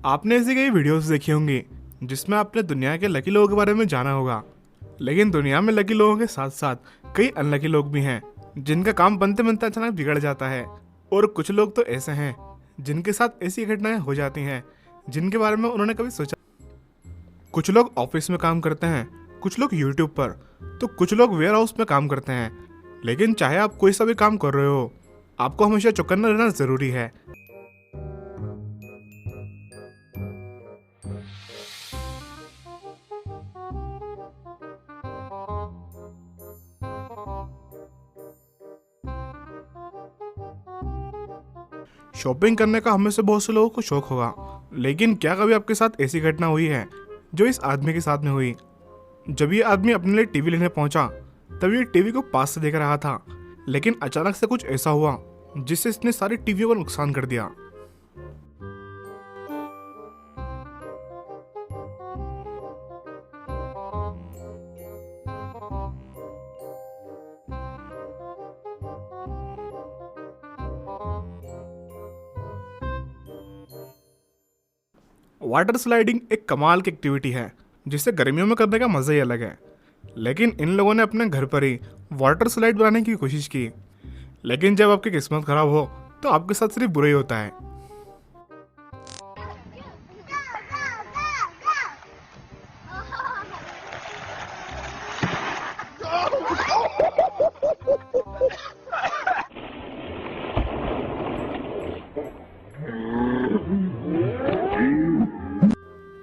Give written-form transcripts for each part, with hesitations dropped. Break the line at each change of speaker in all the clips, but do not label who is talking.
आपने ऐसी कई वीडियोस देखी होंगी जिसमें आपने दुनिया के लकी लोगों के बारे में जाना होगा। लेकिन दुनिया में लकी लोगों के साथ साथ कई अनलकी लोग भी हैं जिनका काम बनते बनते अचानक बिगड़ जाता है। और कुछ लोग तो ऐसे हैं जिनके साथ ऐसी घटनाएं हो जाती हैं जिनके बारे में उन्होंने कभी सोचा। कुछ लोग ऑफिस में काम करते हैं, कुछ लोग यूट्यूब पर, तो कुछ लोग वेयर हाउस में काम करते हैं। लेकिन चाहे आप कोई सा भी काम कर रहे हो, आपको हमेशा चौकन्ना रहना जरूरी है। शॉपिंग करने का हमें से बहुत से लोगों को शौक होगा, लेकिन क्या कभी आपके साथ ऐसी घटना हुई है जो इस आदमी के साथ में हुई? जब ये आदमी अपने लिए टीवी लेने पहुंचा तब ये टीवी को पास से देख रहा था, लेकिन अचानक से कुछ ऐसा हुआ जिससे इसने सारी टीवियों को नुकसान कर दिया। वाटर स्लाइडिंग एक कमाल की एक्टिविटी है जिसे गर्मियों में करने का मजा ही अलग है। लेकिन इन लोगों ने अपने घर पर ही वाटर स्लाइड बनाने की कोशिश की, लेकिन जब आपकी किस्मत खराब हो तो आपके साथ सिर्फ बुरा ही होता है।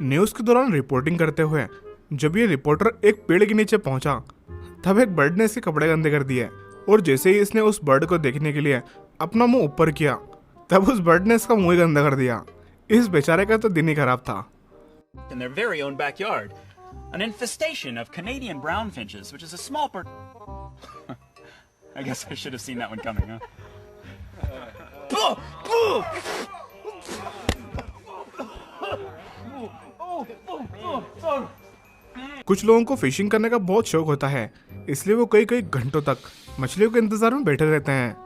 न्यूज़ के दौरान रिपोर्टिंग करते हुए जब ये रिपोर्टर एक पेड़ के नीचे पहुंचा तब एक बर्ड ने इसके कपड़े गंदे कर दिए, और जैसे ही इसने उस बर्ड को देखने के लिए अपना मुंह ऊपर किया तब उस बर्ड ने इसका मुंह ही गंदा कर दिया। इस बेचारे का तो दिन ही खराब था।
In their very own backyard, an infestation of Canadian brown finches, which is a small I guess I should have seen that one coming, huh?
कुछ लोगों को फिशिंग करने का बहुत शौक होता है, इसलिए वो कई कई घंटों तक मछलियों के इंतजार में बैठे रहते हैं।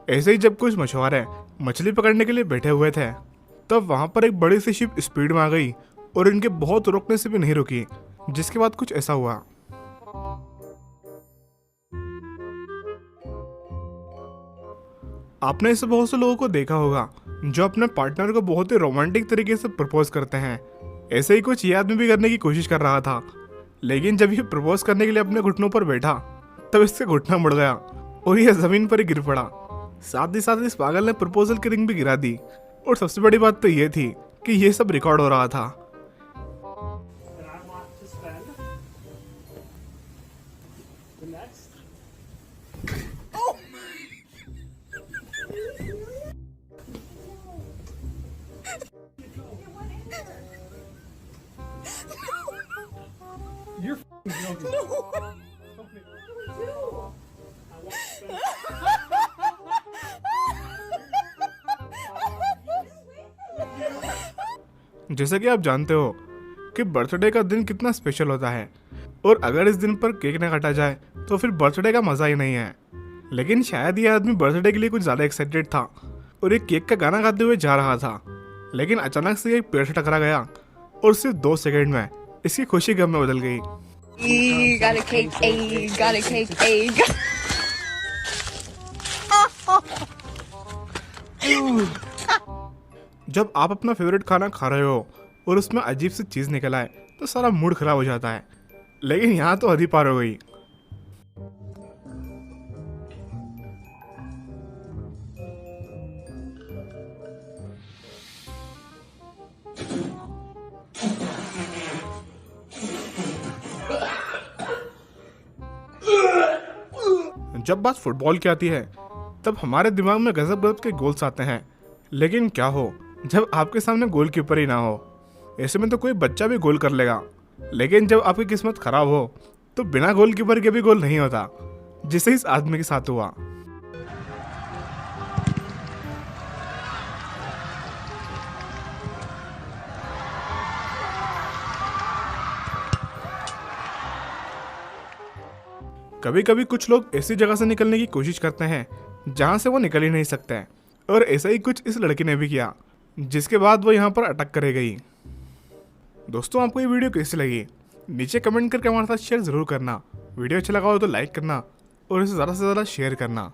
ऐसे ही जब कुछ मछुआरे मछली पकड़ने के लिए बैठे हुए थे तब वहां पर एक बड़ी सी शिप स्पीड में आ गई और इनके बहुत रोकने से भी नहीं रुकी, जिसके बाद कुछ ऐसा हुआ। आपने ऐसे बहुत से लोगों को देखा होगा जो अपने पार्टनर को बहुत ही रोमांटिक तरीके से प्रपोज करते हैं। ऐसे ही कुछ ये आदमी भी करने की कोशिश कर रहा था, लेकिन जब ये प्रपोज करने के लिए अपने घुटनों पर बैठा तब इससे घुटना मुड़ गया और ये जमीन पर ही गिर पड़ा। साथ ही साथ इस पागल ने प्रपोजल की रिंग भी गिरा दी, और सबसे बड़ी बात तो ये थी कि ये सब रिकॉर्ड हो रहा था।
You're joking. No.
जैसा कि आप जानते हो कि बर्थडे का दिन कितना स्पेशल होता है, और अगर इस दिन पर केक न काटा जाए तो फिर बर्थडे का मजा ही नहीं है। लेकिन शायद ये आदमी बर्थडे के लिए कुछ ज़्यादा एक्साइटेड था और एक केक का गाना गाते हुए जा रहा था, लेकिन अचानक से एक पेड़ से टकरा गया और सिर्फ 2 सेकंड में इसकी खुशी गम में बदल गई।
Got a cake, got a cake,
जब आप अपना फेवरेट खाना खा रहे हो और उसमें अजीब सी चीज़ निकल आए तो सारा मूड खराब हो जाता है, लेकिन यहाँ तो हद ही पार हो गई। जब बात फुटबॉल की आती है तब हमारे दिमाग में गजब गजब के गोल्स आते हैं, लेकिन क्या हो जब आपके सामने गोलकीपर ही ना हो। ऐसे में तो कोई बच्चा भी गोल कर लेगा, लेकिन जब आपकी किस्मत खराब हो तो बिना गोलकीपर के भी गोल नहीं होता, जिसे इस आदमी के साथ हुआ। कभी कभी कुछ लोग ऐसी जगह से निकलने की कोशिश करते हैं जहां से वो निकल ही नहीं सकते हैं, और ऐसा ही कुछ इस लड़की ने भी किया। जिसके बाद वो यहाँ पर अटक कर गई। दोस्तों आपको ये वीडियो कैसी लगी नीचे कमेंट करके हमारे साथ शेयर ज़रूर करना। वीडियो अच्छा लगा हो तो लाइक करना और इसे ज़्यादा से ज़्यादा शेयर करना।